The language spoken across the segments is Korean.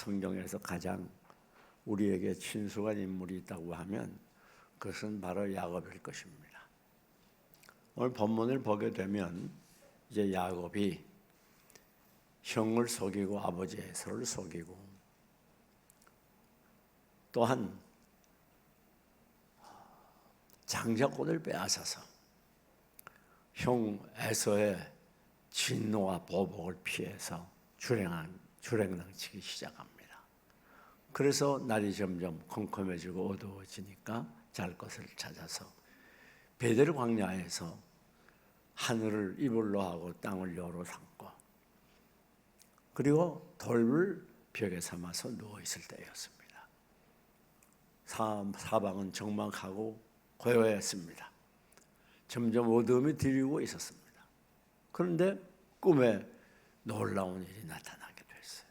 성경에서 가장 우리에게 친숙한 인물이 있다고 하면 그것은 바로 야곱일 것입니다. 오늘 본문을 보게 되면 이제 야곱이 형을 속이고 아버지 에서를 속이고 또한 장자권을 빼앗아서 형 에서의 진노와 보복을 피해서 주랭랑치기 시작합니다. 그래서 날이 점점 컴컴해지고 어두워지니까 잘 것을 찾아서 베델 광야에서 하늘을 이불로 하고 땅을 여로 삼고 그리고 돌을 벽에 삼아서 누워 있을 때였습니다. 사방은 적막하고 고요했습니다. 점점 어두움이 드리고 있었습니다. 그런데 꿈에 놀라운 일이 나타나게 됐어요.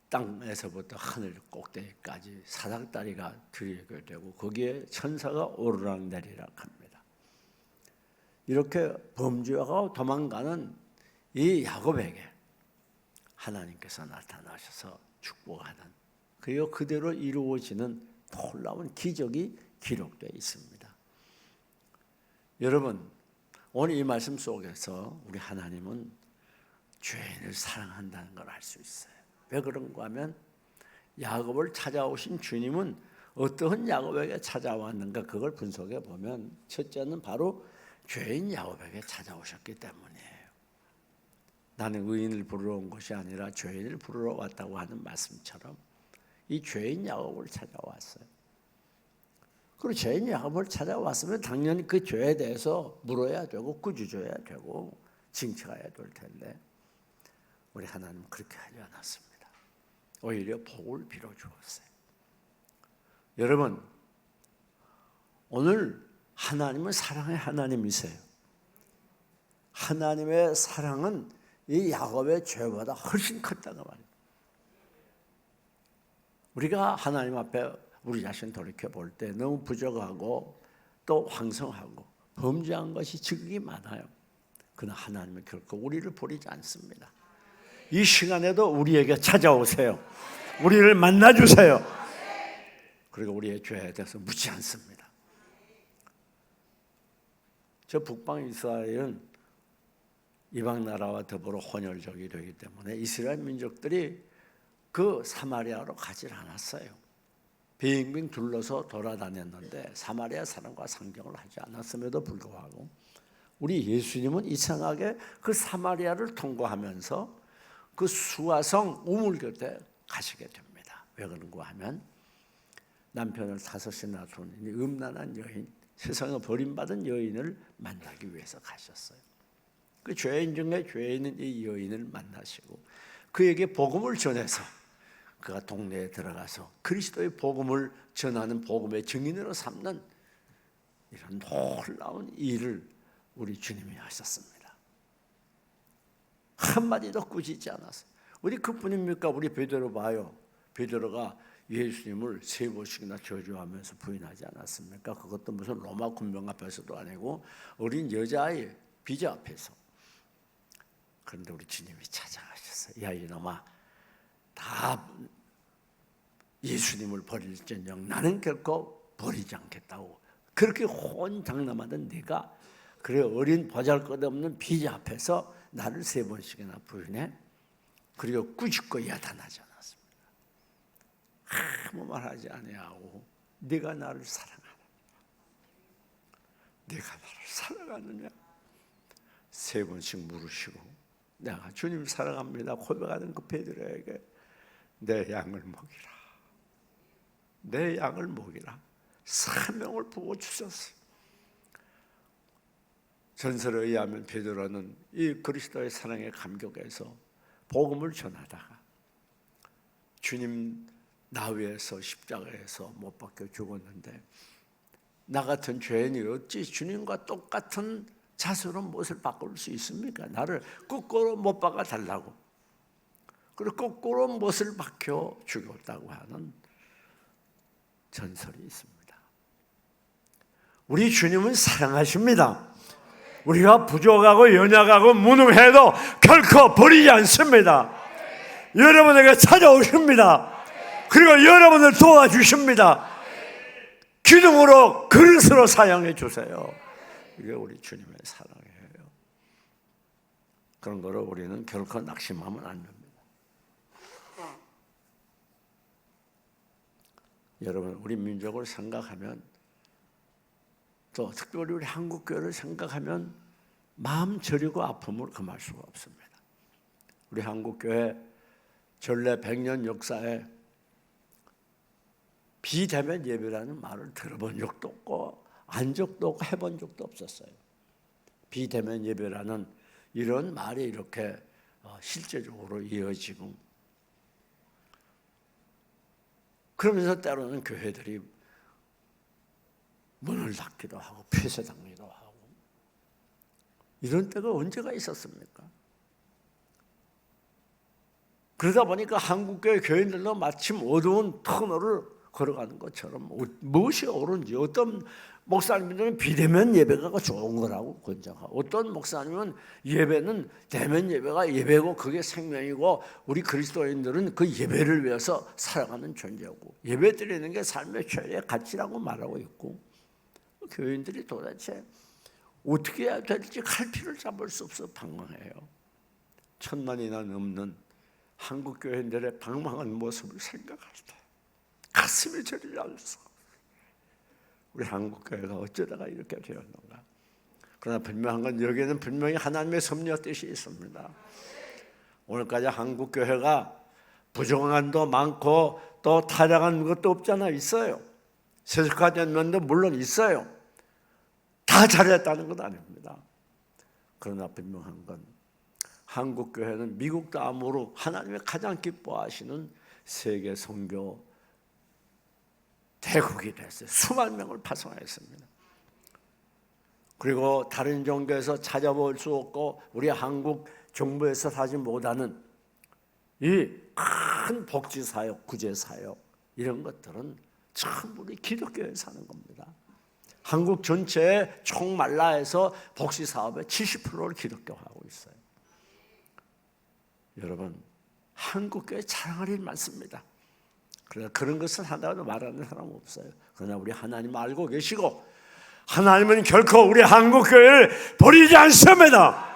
땅에서부터 하늘 꼭대기까지 사닥다리가 들이게 되고 거기에 천사가 오르락내리락 합니다. 이렇게 범죄하고 도망가는 이 야곱에게 하나님께서 나타나셔서 축복하는 그리고 그대로 이루어지는 놀라운 기적이 기록되어 있습니다. 여러분, 오늘 이 말씀 속에서 우리 하나님은 죄인을 사랑한다는 걸 알 수 있어요. 왜 그런가 하면 야곱을 찾아오신 주님은 어떠한 야곱에게 찾아왔는가 그걸 분석해 보면 첫째는 바로 죄인 야곱에게 찾아오셨기 때문이에요. 나는 의인을 부르러 온 것이 아니라 죄인을 부르러 왔다고 하는 말씀처럼 이 죄인 야곱을 찾아왔어요. 그리고 죄인 야곱을 찾아왔으면 당연히 그 죄에 대해서 물어야 되고 꾸짖어야 되고 징책해야 될 텐데 우리 하나님은 그렇게 하지 않았습니다. 오히려 복을 빌어주었어요. 여러분, 오늘 하나님은 사랑의 하나님이세요. 하나님의 사랑은 이 야곱의 죄보다 훨씬 컸다고 말입니다. 우리가 하나님 앞에 우리 자신 돌이켜 볼 때 너무 부족하고 또 황성하고 범죄한 것이 지극히 많아요. 그러나 하나님은 결코 우리를 버리지 않습니다. 이 시간에도 우리에게 찾아오세요. 우리를 만나주세요. 그리고 우리의 죄에 대해서 묻지 않습니다. 저 북방 이스라엘은 이방 나라와 더불어 혼혈족이 되기 때문에 이스라엘 민족들이 그 사마리아로 가지 않았어요. 빙빙 둘러서 돌아다녔는데 사마리아 사람과 상경을 하지 않았음에도 불구하고 우리 예수님은 이상하게 그 사마리아를 통과하면서 그 수아성 우물 곁에 가시게 됩니다. 왜 그런가 하면 남편을 5이나 둔 음란한 여인, 세상에 버림받은 여인을 만나기 위해서 가셨어요. 그 죄인 중에 죄인인 이 여인을 만나시고 그에게 복음을 전해서 그가 동네에 들어가서 그리스도의 복음을 전하는 복음의 증인으로 삼는 이런 놀라운 일을 우리 주님이 하셨습니다. 한마디도 꾸짖지 않았어요. 어디 그뿐입니까? 우리 베드로 봐요. 베드로가 예수님을 3번씩이나 저주하면서 부인하지 않았습니까? 그것도 무슨 로마 군병 앞에서도 아니고 어린 여자아이 비자 앞에서. 그런데 우리 주님이 찾아가셨어요. 야 이놈아, 다 예수님을 버릴지언정 나는 결코 버리지 않겠다고. 그렇게 혼장남하던 네가 그래 어린 보잘것없는 비자 앞에서 나를 3번씩이나 부인해? 그리고 꾸짖고 야단하지 않았습니다. 아무 말하지 아니하고 네가 나를 사랑하느냐? 네가 나를 사랑하느냐? 3번씩 물으시고 내가 주님 사랑합니다 고백하는 그 베드로에게 내 양을 먹이라, 내 양을 먹이라 사명을 부어주셨어요. 전설에 의하면 베드로는 이 그리스도의 사랑에 감격해서 복음을 전하다가 주님 나 위해서 십자가에서 못 박혀 죽었는데 나 같은 죄인이 어찌 주님과 똑같은 자세로 못을 바꿀 수 있습니까? 나를 거꾸로 못 박아 달라고 그리고 거꾸로 못을 박혀 죽였다고 하는 전설이 있습니다. 우리 주님은 사랑하십니다. 우리가 부족하고 연약하고 무능해도 결코 버리지 않습니다. 여러분에게 찾아오십니다. 그리고 여러분을 도와주십니다. 기둥으로 그릇으로 사용해 주세요. 이게 우리 주님의 사랑이에요. 그런 거를 우리는 결코 낙심하면 안 됩니다. 여러분, 우리 민족을 생각하면, 또 특별히 우리 한국교회를 생각하면 마음 저리고 아픔을 금할 수가 없습니다. 우리 한국교회 전래 100년 역사에 비대면 예배라는 말을 들어본 적도 없고 안 적도 없고 해본 적도 없었어요. 비대면 예배라는 이런 말이 이렇게 실제적으로 이어지고, 그러면서 때로는 교회들이 문을 닫기도 하고 폐쇄당하기도 하고, 이런 때가 언제가 있었습니까? 그러다 보니까 한국교회 교인들도 마침 어두운 터널을 걸어가는 것처럼 무엇이 옳은지, 어떤 목사님들은 비대면 예배가 좋은 거라고 권장하고, 어떤 목사님은 예배는 대면 예배가 예배고 그게 생명이고 우리 그리스도인들은 그 예배를 위해서 살아가는 존재고 예배 드리는 게 삶의 최대의 가치라고 말하고 있고, 교인들이 도대체 어떻게 해야 될지 갈피를 잡을 수 없어 방황해요. 1000만이나 넘는 한국 교인들의 방황한 모습을 생각할 때 가슴이 저리지 않을 수가 없어요. 우리 한국 교회가 어쩌다가 이렇게 되었는가. 그러나 분명한 건 여기에는 분명히 하나님의 섭리와 뜻이 있습니다. 오늘까지 한국 교회가 부정한 도 많고 또 타락한 것도 없잖아. 있어요. 세속화된 면도 물론 있어요. 다 잘했다는 건 아닙니다. 그러나 분명한 건 한국 교회는 미국 다음으로 하나님의 가장 기뻐하시는 세계 선교 대국이 됐어요. 수만 명을 파송했습니다. 그리고 다른 종교에서 찾아볼 수 없고 우리 한국 정부에서 하지 못하는 이 큰 복지사역, 구제사역, 이런 것들은 전부 우리 기독교에서 하는 겁니다. 한국 전체의 총말라에서 복지사업의 70%를 기독교가 하고 있어요. 여러분, 한국교회 자랑할 일 많습니다. 그러나 그런 것을 한다고 말하는 사람은 없어요. 그러나 우리 하나님 알고 계시고, 하나님은 결코 우리 한국교회를 버리지 않습니다.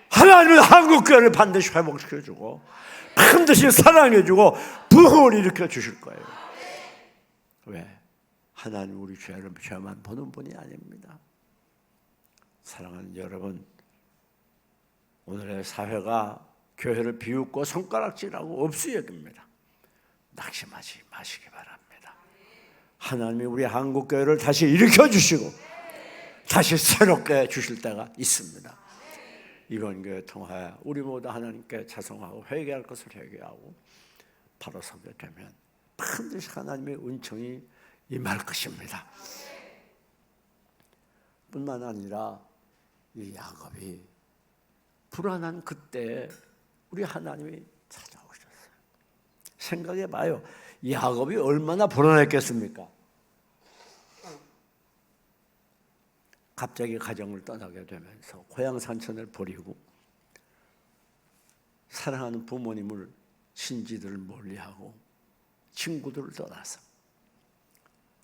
하나님은 한국교회를 반드시 회복시켜주고 반드시 사랑해주고 부흥을 일으켜 주실 거예요. 왜? 하나님 우리 죄만 보는 분이 아닙니다. 사랑하는 여러분, 오늘의 사회가 교회를 비웃고 손가락질하고 업수 여깁니다. 낙심하지 마시기 바랍니다. 하나님이 우리 한국교회를 다시 일으켜 주시고 다시 새롭게 주실 때가 있습니다. 이번 교회 통하여 우리 모두 하나님께 자성하고 회개할 것을 회개하고 바로 서게 되면 반드시 하나님의 은총이 임할 것입니다. 뿐만 아니라 이 야곱이 불안한 그때 우리 하나님이 찾아오셨어요. 생각해봐요. 야곱이 얼마나 불안했겠습니까? 갑자기 가정을 떠나게 되면서 고향 산천을 버리고 사랑하는 부모님을, 친지들을 멀리하고 친구들을 떠나서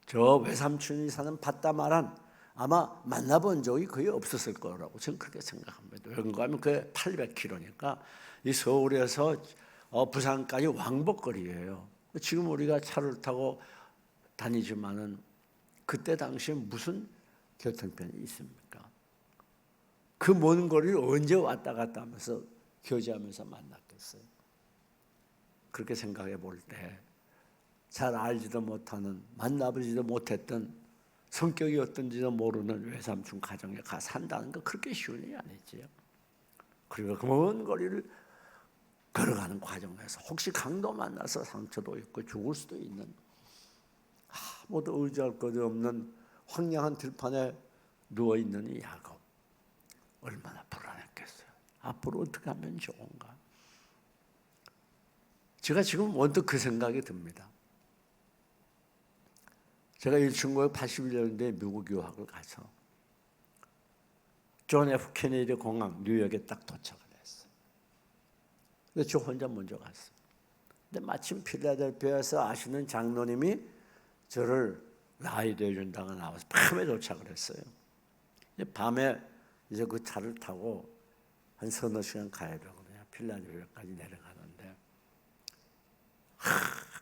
저 외삼촌이 사는 밭다마란 아마 만나본 적이 거의 없었을 거라고 저는 그렇게 생각합니다. 왜그런가 하면 그게 800km니까 이 서울에서 부산까지 왕복거리예요. 지금 우리가 차를 타고 다니지만은 그때 당시에 무슨 교통편이 있습니까? 그 먼 거리를 언제 왔다 갔다 하면서 교제하면서 만났겠어요? 그렇게 생각해 볼 때 잘 알지도 못하는, 만나보지도 못했던, 성격이 어떤지도 모르는 외삼촌 가정에 가 산다는 거 그렇게 쉬운 일이 아니지요. 그리고 그 먼 거리를 걸어가는 과정에서 혹시 강도 만나서 상처도 있고 죽을 수도 있는, 아무도 의지할 것도 없는 황량한 들판에 누워있는 이 야곱, 얼마나 불안했겠어요. 앞으로 어떻게 하면 좋은가. 제가 지금 언뜻 그 생각이 듭니다. 제가 1981년도에 미국 유학을 가서 존 F 케네디 공항 뉴욕에 딱 도착을 했어요. 근데 저 혼자 먼저 갔어. 근데 마침 필라델피아에서 아시는 장로님이 저를 라이드 해준다고 나와서 밤에 도착을 했어요. 밤에 이제 그 차를 타고 한 서너 시간 가야 되거든요. 필라델피아까지 내려가는데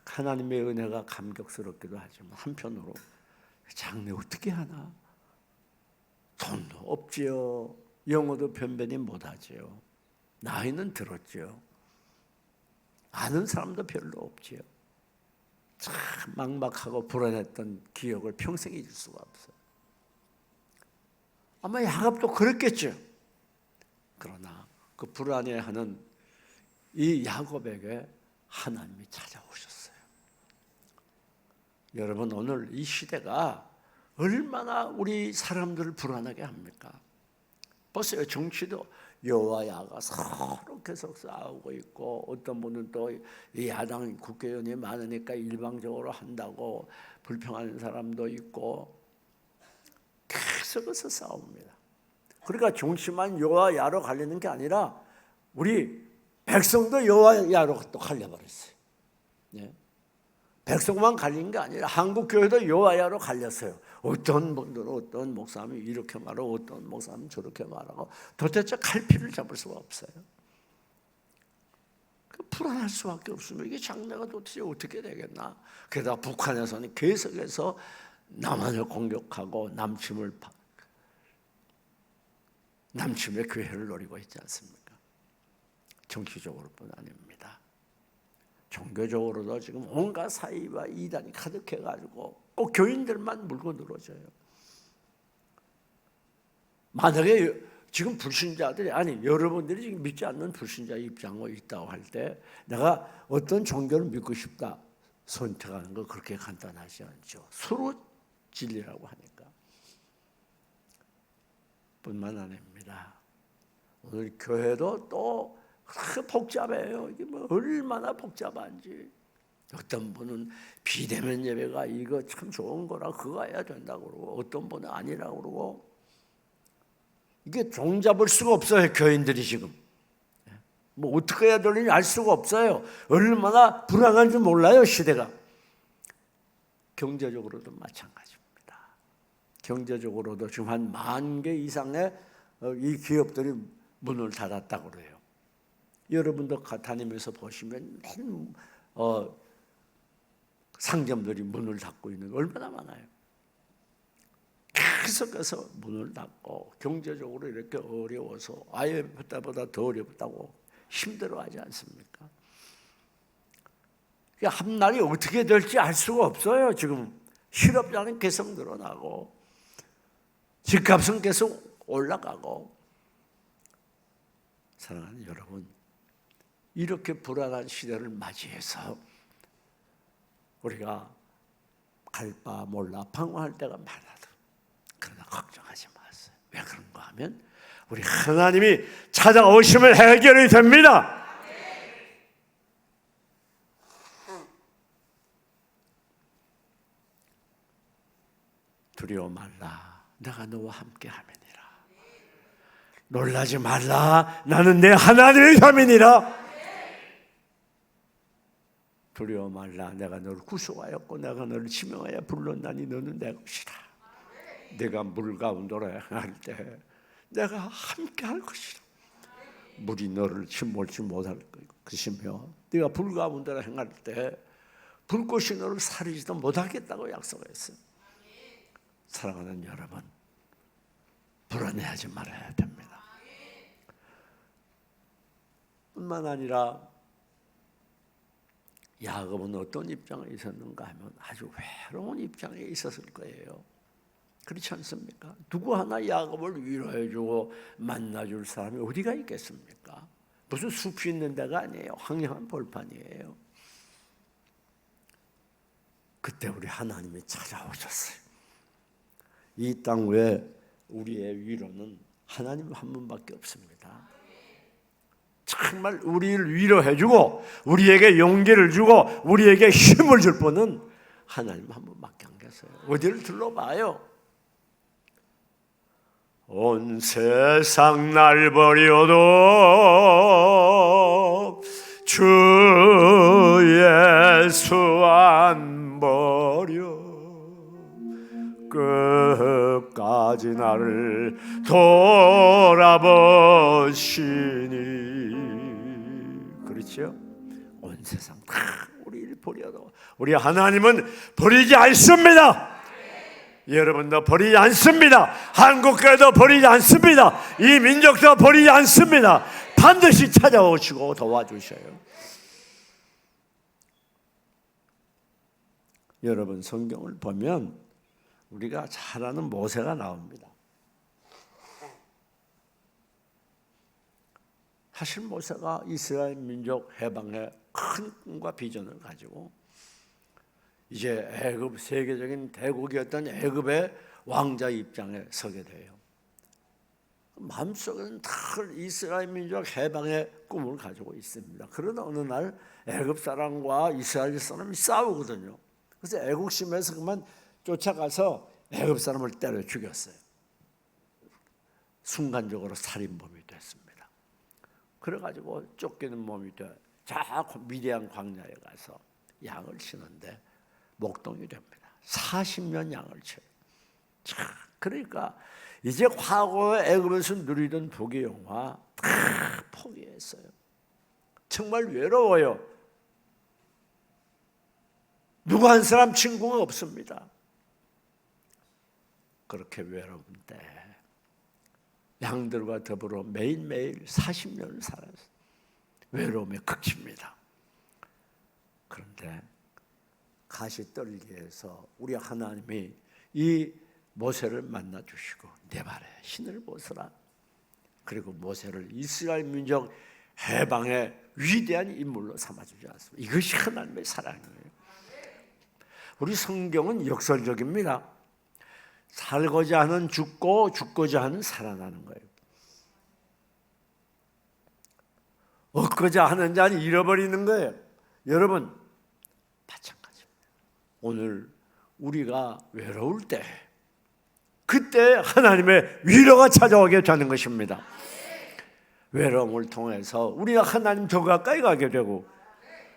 하나님의 은혜가 감격스럽기도 하지만 한편으로 장래 어떻게 하나? 돈도 없지요. 영어도 변변히 못하지요. 나이는 들었지요. 아는 사람도 별로 없지요. 참 막막하고 불안했던 기억을 평생 잊을 수가 없어요. 아마 야곱도 그랬겠죠. 그러나 그 불안해하는 이 야곱에게 하나님이 찾아오셨어요. 여러분, 오늘 이 시대가 얼마나 우리 사람들을 불안하게 합니까? 보세요. 정치도 여와 야가 서로 계속 싸우고 있고, 어떤 분은 또 야당 국회의원이 많으니까 일방적으로 한다고 불평하는 사람도 있고, 계속해서 싸웁니다. 그러니까 정치만 여와 야로 갈리는 게 아니라 우리 백성도 여와 야로 또 갈려버렸어요. 네? 백성만 갈린 게 아니라 한국 교회도 여와 야로 갈렸어요. 어떤 분들은 어떤 목사님이 이렇게 말하고 어떤 목사님은 저렇게 말하고 도대체 갈피를 잡을 수가 없어요. 불안할 수밖에 없으면 이게 장래가 도대체 어떻게 되겠나. 게다가 북한에서는 계속해서 남한을 공격하고 남침의 기회를 노리고 있지 않습니까? 정치적으로뿐 아닙니다. 종교적으로도 지금 온갖 사이와 이단이 가득해가지고 꼭 교인들만 물고 늘어져요. 만약에 지금 불신자들이, 아니 여러분들이 지금 믿지 않는 불신자 입장으로 있다고 할 때 내가 어떤 종교를 믿고 싶다 선택하는 거 그렇게 간단하지 않죠. 서로 진리라고 하니까. 뿐만 아닙니다. 오늘 교회도 또 그렇게 복잡해요. 이게 뭐 얼마나 복잡한지. 어떤 분은 비대면 예배가 이거 참 좋은 거라 그거 해야 된다고 그러고, 어떤 분은 아니라고 그러고, 이게 종잡을 수가 없어요. 교인들이 지금 뭐 어떻게 해야 되는지 알 수가 없어요. 얼마나 불안한지 몰라요. 시대가. 경제적으로도 마찬가지입니다. 경제적으로도 지금 한 10,000개 이상의 이 기업들이 문을 닫았다고 그래요. 여러분도 다니면서 보시면 상점들이 문을 닫고 있는 게 얼마나 많아요. 계속해서 문을 닫고 경제적으로 이렇게 어려워서 IMF 때보다 더 어렵다고 힘들어하지 않습니까? 한 날이 어떻게 될지 알 수가 없어요. 지금 실업자는 계속 늘어나고 집값은 계속 올라가고. 사랑하는 여러분, 이렇게 불안한 시대를 맞이해서 우리가 갈 바 몰라 방황할 때가 많아도 그러나 걱정하지 마세요. 왜 그런가 하면 우리 하나님이 찾아오시면 해결이 됩니다. 두려워 말라, 내가 너와 함께 함이니라. 놀라지 말라, 나는 내 하나님의 함이니라. 두려워 말라, 내가 너를 구속하였고 내가 너를 지명하여 불렀나니 너는 내 것이라. 내가 물 가운데로 행할 때 내가 함께 할 것이라. 물이 너를 침몰지 못할 것이며 네가 불 가운데로 행할 때 불꽃이 너를 사리지도 못하겠다고 약속했어요. 사랑하는 여러분, 불안해하지 말아야 됩니다. 뿐만 아니라 야곱은 어떤 입장에 있었는가 하면 아주 외로운 입장에 있었을 거예요. 그렇지 않습니까? 누구 하나 야곱을 위로해주고 만나줄 사람이 어디가 있겠습니까? 무슨 숲이 있는 데가 아니에요. 황량한 벌판이에요. 그때 우리 하나님이 찾아오셨어요. 이 땅 외에 우리의 위로는 하나님 한 분밖에 없습니다. 정말 우리를 위로해주고 우리에게 용기를 주고 우리에게 힘을 줄 분은 하나님 한 분밖에 안 계세요. 어디를 둘러봐요. 온 세상 날 버려도 주 예수 안 버려 끝까지 나를 돌아보시니. 그렇죠? 온 세상 다 우리를 버려도 우리 하나님은 버리지 않습니다. 여러분도 버리지 않습니다. 한국교회도 버리지 않습니다. 이 민족도 버리지 않습니다. 반드시 찾아오시고 도와주셔요. 여러분, 성경을 보면 우리가 잘 아는 모세가 나옵니다. 사실 모세가 이스라엘 민족 해방의 큰 꿈과 비전을 가지고 이제 애굽, 세계적인 대국이었던 애굽의 왕자 입장에 서게 돼요. 마음속에는 다 이스라엘 민족 해방의 꿈을 가지고 있습니다. 그러나 어느 날 애굽 사람과 이스라엘 사람이 싸우거든요. 그래서 애국심에서 그만 쫓아가서 애굽 사람을 때려 죽였어요. 순간적으로 살인범이 됐습니다. 그래가지고 쫓기는 몸이 돼 저 미디안 광야에 가서 양을 치는데 목동이 됩니다. 40년 양을 쳐요. 그러니까 이제 과거에 애굽에서 누리던 부귀영화 다 포기했어요. 정말 외로워요. 누구 한 사람 친구가 없습니다. 그렇게 외로운데 양들과 더불어 매일매일 40년을 살았어요. 외로움의 극치입니다. 그런데 가시떨기에서 우리 하나님이 이 모세를 만나 주시고 내 발에 신을 벗으라. 그리고 모세를 이스라엘 민족 해방의 위대한 인물로 삼아주지 않습니까? 이것이 하나님의 사랑이에요. 우리 성경은 역설적입니다. 살고자 하는 죽고 죽고자 하는 살아나는 거예요. 얻고자 하는 자는 잃어버리는 거예요. 여러분 마찬가지입니다. 오늘 우리가 외로울 때 그때 하나님의 위로가 찾아오게 되는 것입니다. 외로움을 통해서 우리가 하나님 더 가까이 가게 되고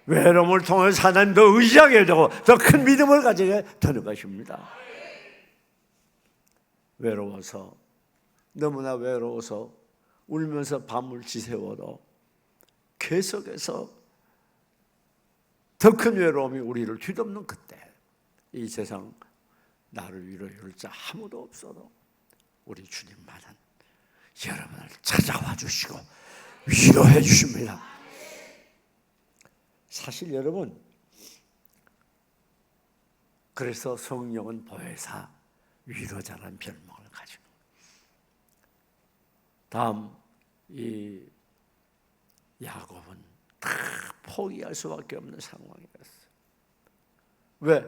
외로움을 통해서 하나님 더 의지하게 되고 더 큰 믿음을 가지게 되는 것입니다. 외로워서 너무나 외로워서 울면서 밤을 지새워도 계속해서 더 큰 외로움이 우리를 뒤덮는 그때 이 세상 나를 위로해줄 자 아무도 없어도 우리 주님만은 여러분을 찾아와 주시고 위로해 주십니다. 사실 여러분 그래서 성령은 보혜사 위로자라는 별명을 가지고 다음 이 야곱은 다 포기할 수밖에 없는 상황이었어요. 왜?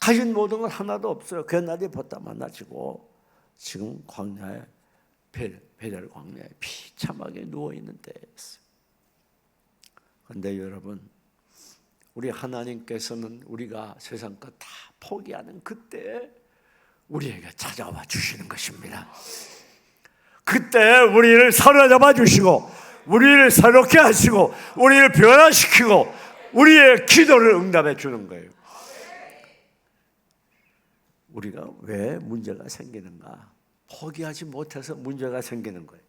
가진 모든 건 하나도 없어요. 그날이 벗다 만나지고 지금 광야에 베델 광야에 비참하게 누워있는 때였어요. 그런데 여러분 우리 하나님께서는 우리가 세상 것 다 포기하는 그때 우리에게 찾아와 주시는 것입니다. 그때 우리를 사로잡아 주시고 우리를 새롭게 하시고 우리를 변화시키고 우리의 기도를 응답해 주는 거예요. 우리가 왜 문제가 생기는가? 포기하지 못해서 문제가 생기는 거예요.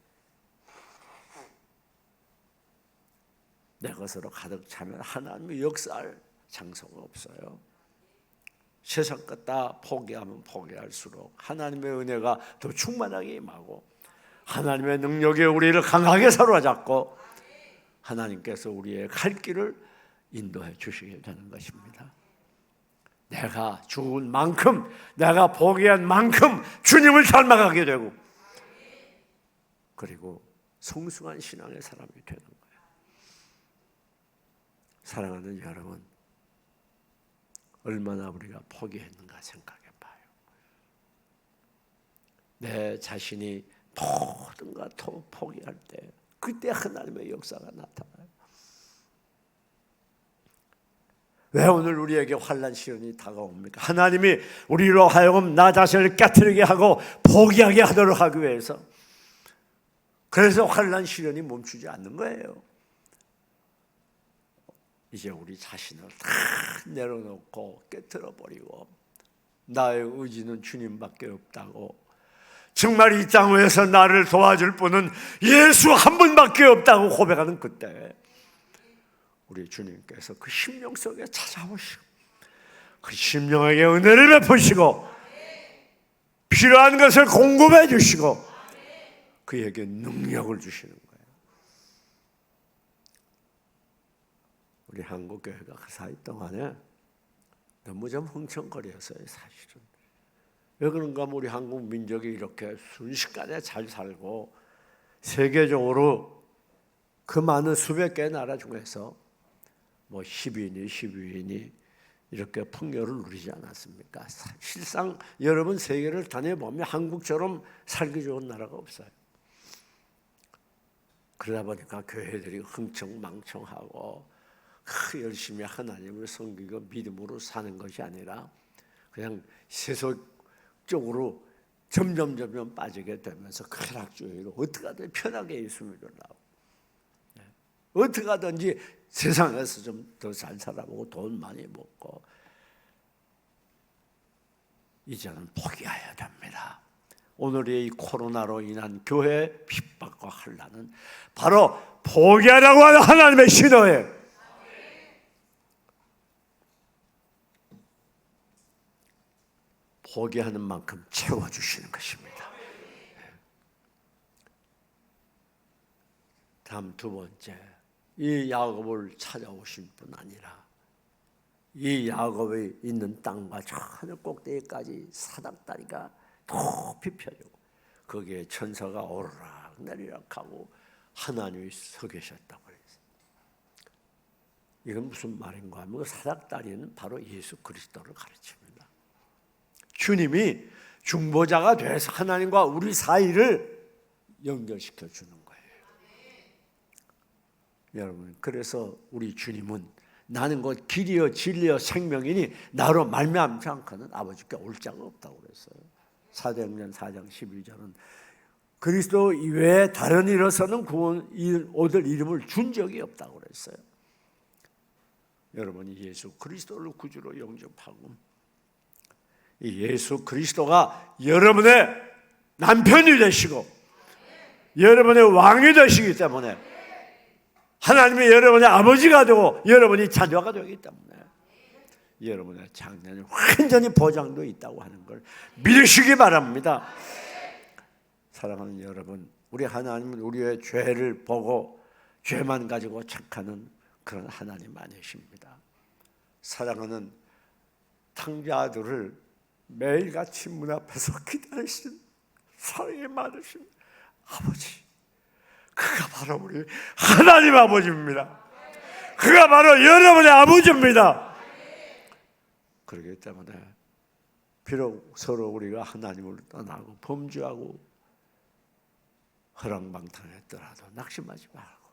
내 것으로 가득 차면 하나님의 역사할 장소가 없어요. 세상 것 다 포기하면 포기할수록 하나님의 은혜가 더 충만하게 임하고 하나님의 능력이 우리를 강하게 사로잡고 하나님께서 우리의 갈 길을 인도해 주시게 되는 것입니다. 내가 죽은 만큼 내가 포기한 만큼 주님을 닮아가게 되고 그리고 성숙한 신앙의 사람이 되는 거예요. 사랑하는 여러분 얼마나 우리가 포기했는가 생각해 봐요. 내 자신이 모든 것 포기할 때 그때 하나님의 역사가 나타나요. 왜 오늘 우리에게 환난 시련이 다가옵니까? 하나님이 우리로 하여금 나 자신을 깨트리게 하고 포기하게 하도록 하기 위해서 그래서 환난 시련이 멈추지 않는 거예요. 이제 우리 자신을 다 내려놓고 깨트려 버리고 나의 의지는 주님밖에 없다고, 정말 이 땅 위에서 나를 도와줄 분은 예수 한 분밖에 없다고 고백하는 그때 우리 주님께서 그 심령 속에 찾아오시고 그 심령에게 은혜를 베푸시고 필요한 것을 공급해 주시고 그에게 능력을 주시는 거예요. 우리 한국교회가 그 사이 동안에 너무 좀 흥청거렸어요. 사실은 왜 그런가 하면 우리 한국 민족이 이렇게 순식간에 잘 살고 세계적으로 그 많은 수백 개의 나라 중에서 뭐 10위니 12위니 이렇게 풍요를 누리지 않았습니까? 실상 여러분 세계를 다녀보면 한국처럼 살기 좋은 나라가 없어요. 그러다 보니까 교회들이 흥청망청하고 열심히 하나님을 섬기고 믿음으로 사는 것이 아니라 그냥 세속적으로 점점 빠지게 되면서 쾌락주의로 어떻게 하든 편하게 예수 믿으려고, 어떻게 하든지 세상에서 좀 더 잘 살아보고 돈 많이 먹고, 이제는 포기해야 됩니다. 오늘의 이 코로나로 인한 교회 핍박과 환난은 바로 포기하라고 하는 하나님의 신호예요. 포기하는 만큼 채워주시는 것입니다. 다음 두 번째, 이 야곱을 찾아오신 분 아니라 이 야곱이 있는 땅과 저 하늘 꼭대기까지 사닥다리가 높이 펴지고 거기에 천사가 오르락 내리락 하고 하나님이 서 계셨다고 그랬어요. 이건 무슨 말인가 하면 사닥다리는 바로 예수 그리스도를 가르칩니다. 주님이 중보자가 돼서 하나님과 우리 사이를 연결시켜 주는 거예요. 여러분, 그래서 우리 주님은 나는 곧 길이요 진리요 생명이니 나로 말미암지 않고는 아버지께 올 자가 없다고 그랬어요. 사도행전 4장 12절은 그리스도 이외에 다른 이로서는 구원 얻을 이름을 준 적이 없다고 그랬어요. 여러분이 예수 그리스도를 구주로 영접하고 이 예수 그리스도가 여러분의 남편이 되시고 여러분의 왕이 되시기 때문에 하나님이 여러분의 아버지가 되고 여러분이 자녀가 되기 때문에 여러분의 장래는 완전히 보장되어 있다고 하는 걸 믿으시기 바랍니다. 사랑하는 여러분, 우리 하나님은 우리의 죄를 보고 죄만 가지고 착하는 그런 하나님 아니십니다. 사랑하는 탕자들을 매일같이 문 앞에서 기다리신 사랑이 많으신 아버지, 그가 바로 우리 하나님 아버지입니다. 그가 바로 여러분의 아버지입니다. 그렇기 때문에 비록 서로 우리가 하나님을 떠나고 범죄하고 허랑방탕했더라도 낙심하지 말고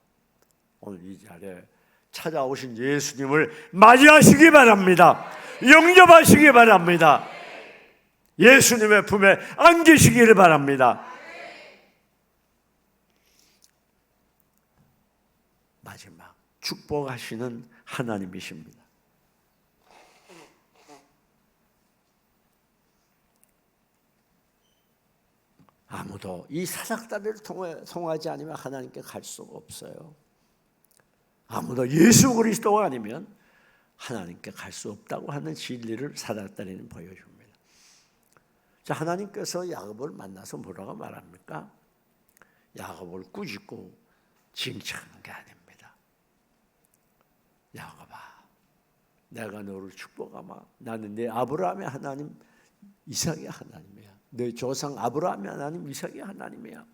오늘 이 자리에 찾아오신 예수님을 맞이하시기 바랍니다. 영접하시기 바랍니다. 예수님의 품에 안기시기를 바랍니다. 마지막 축복하시는 하나님이십니다. 아무도 이 사닥다리를 통하지 않으면 하나님께 갈 수가 없어요. 아무도 예수 그리스도가 아니면 하나님께 갈 수 없다고 하는 진리를 사닥다리는 보여줍니다. 자, 하나님께서 야곱을 만나서 뭐라고 말합니까? 야곱을 꾸짖고 징계하는 게 아닙니다. 야곱아, 내가 너를 축복하마. 나는 내 아브라함의 하나님 이삭의 하나님이야. 내 조상 아브라함의 하나님 이삭의 하나님이야.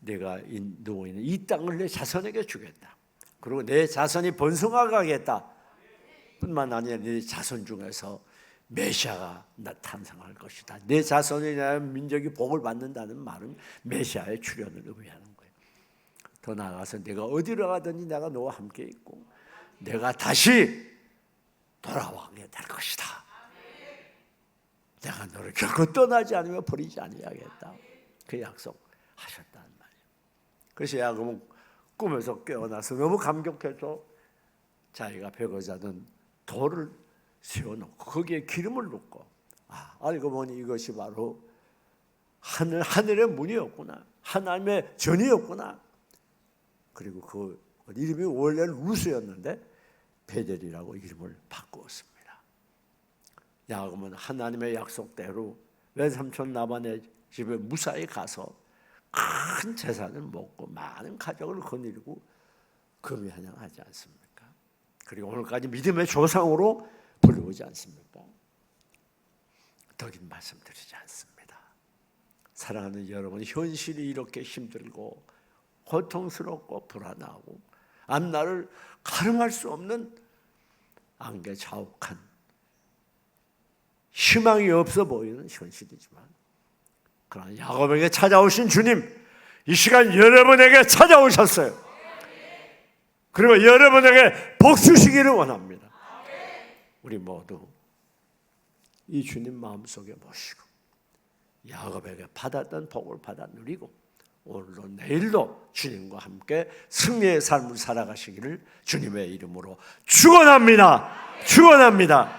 내가 누워 있는 이 땅을 내 자손에게 주겠다. 그리고 내 자손이 번성하겠다. 뿐만 아니라 내 자손 중에서 메시아가 탄생할 것이다. 내 자손이나 민족이 복을 받는다는 말은 메시아의 출현을 의미하는 거예요. 더 나아가서 내가 어디로 가든지 내가 너와 함께 있고 내가 다시 돌아오게 될 것이다. 내가 너를 결코 떠나지 않으며 버리지 아니하겠다. 그 약속하셨다는 말이에요. 그래서 야곱은 꿈에서 깨어나서 너무 감격해서 자기가 베고자 하던 돌을 세워놓고 거기에 기름을 붓고 알고 보니 이것이 바로 하늘의 문이었구나, 하나님의 전이었구나. 그리고 그 이름이 원래는 루스였는데 베델이라고 이름을 바꾸었습니다. 야곱은 하나님의 약속대로 외삼촌 라반의 집에 무사히 가서 큰 재산을 먹고 많은 가족을 거느리고 금이환영하지 않습니까? 그리고 오늘까지 믿음의 조상으로 불리우지 않습니까? 더 긴 말씀드리지 않습니다. 사랑하는 여러분, 현실이 이렇게 힘들고 고통스럽고 불안하고 앞날을 가름할 수 없는 안개 자욱한 희망이 없어 보이는 현실이지만, 그러나 야곱에게 찾아오신 주님, 이 시간 여러분에게 찾아오셨어요. 그리고 여러분에게 복 주시기를 원합니다. 우리 모두 이 주님 마음속에 모시고 야곱에게 받았던 복을 받아 누리고 오늘도 내일도 주님과 함께 승리의 삶을 살아가시기를 주님의 이름으로 축원합니다. 축원합니다.